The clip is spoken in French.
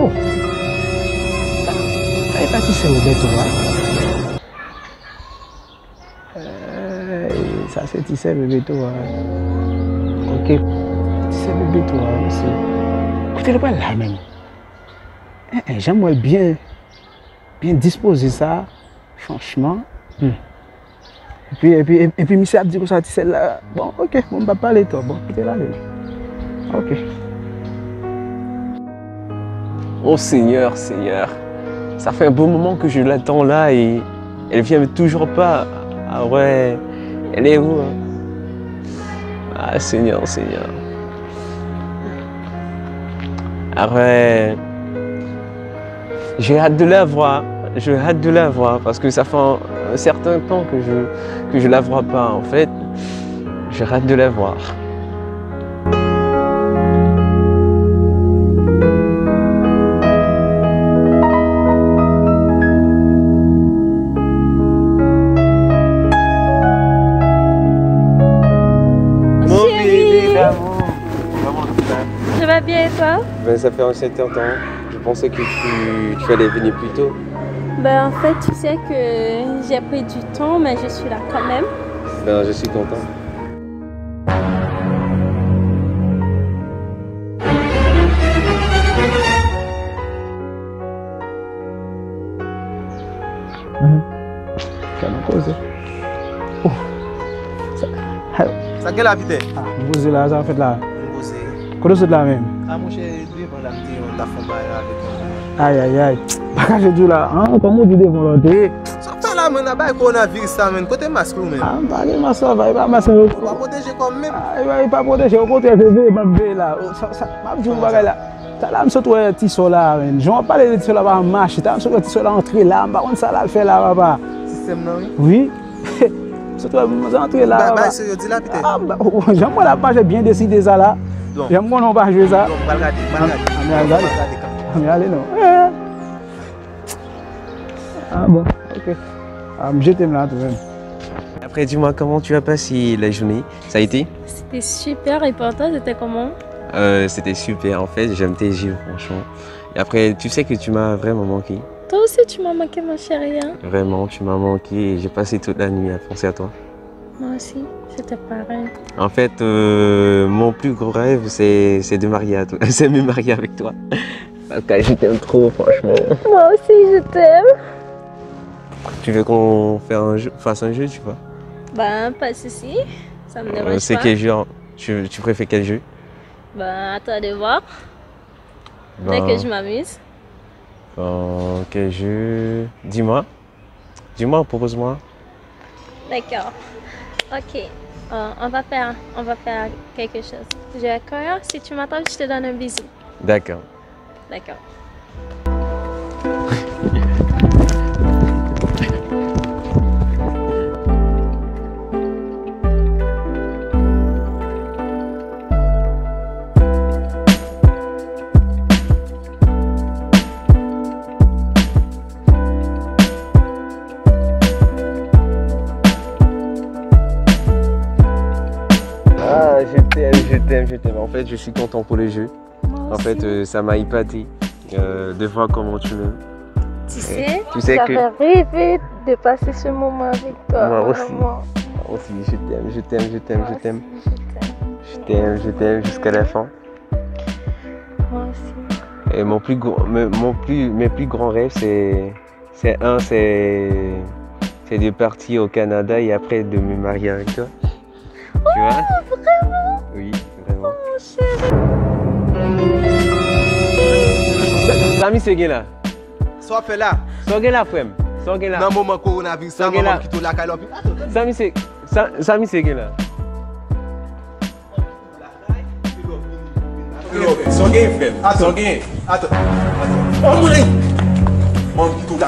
Oh, ça est parti, c'est Roberto. Ça c'est Tissé Roberto. Ok, Tissé Roberto aussi. Écoutez, le pas là même. J'aimerais bien disposer ça, franchement. Et puis, monsieur a dit que ça, Tissé là. Bon, ok, on va parler toi. Bon, écoutez là. Ok. Oh Seigneur, Seigneur, ça fait un bon moment que je l'attends là et elle vient toujours pas. Ah ouais, elle est où hein? Ah Seigneur, Seigneur. Ah ouais, j'ai hâte de la voir, j'ai hâte de la voir parce que ça fait un certain temps que je la vois pas en fait. J'ai hâte de la voir. Ça va bien et toi? Ben, ça fait un certain temps. Je pensais que tu allais venir plus tôt. Ben, en fait, tu sais que j'ai pris du temps, mais je suis là quand même. Ben, je suis content. Ça m'a causé. Oh. Ça quelle habité? Ah, vous là, ça fait là. Vous Comment c'est là même? Ah, mon cher, lui, on l'a dit, on l'a fait avec Aïe, aïe, aïe. Pas je dis là, hein? Comment tu dis volonté? ça fait là, on a pas coronavirus, ça, mais côté masque, même. Ah, pas de masque, ça va, pas masque. On va protéger quand même. Ah, il va pas protéger, au contraire, je vais m'enlever là. Ça, ma vie, on va là. T'as là, je trouve un petit sol là. Je vais parler de petit sol là, va marcher. T'as un petit sol là, entrer là, on ça là, le fait là, papa. Système, non? Oui. Surtout, vous entrez là. Bah, c'est dit là, peut-être. Ah, bah, j'aime la page, j'ai bien décidé ça là. J'aime moi non pas jouer ça. Donc, va regarder, va regarder. Mais allez, non. Ah bon, ok. Je t'aime là, tout même. Après, dis-moi comment tu as passé la journée. Ça a été? C'était super et pour toi, c'était comment? C'était super. En fait, j'aime tes yeux, franchement. Et après, tu sais que tu m'as vraiment manqué. Toi aussi, tu m'as manqué, ma chérie. Hein? Vraiment, tu m'as manqué et j'ai passé toute la nuit à penser à toi. Moi aussi, c'était pareil. En fait, mon plus gros rêve, c'est de marier à toi. C'est me marier avec toi. Parce que je t'aime trop, franchement. Moi aussi, je t'aime. Tu veux qu'on fasse un jeu, tu vois? Ben, pas de souci. Ça me dérange C'est pas. quel jeu? Tu préfères quel jeu? Ben, à toi de voir. Ben, Dès que je m'amuse. Quel jeu? Dis-moi. Dis-moi, propose-moi. D'accord. Ok. On va faire quelque chose. J'ai un cœur. Si tu m'attends, je te donne un bisou. D'accord. D'accord. Je t'aime. En fait, je suis content pour le jeu. En fait, ça m'a épaté de voir comment tu m'aimes. Tu sais que... j'avais rêvé de passer ce moment avec toi. Moi aussi. Vraiment. Moi aussi, je t'aime jusqu'à la fin. Moi aussi. Et mes plus grands rêves, c'est de partir au Canada et après de me marier avec toi. Tu vois? Vraiment? Oui, vraiment. Oh, mon chéri. Sami c'est là. Soit fait là. Sois là, frère. Sois là. Dans le moment coronavirus, ça, maman qui te la caille. Sami c'est là. Sogue, frère. Sogue. Attends. Oh, mon qui te la.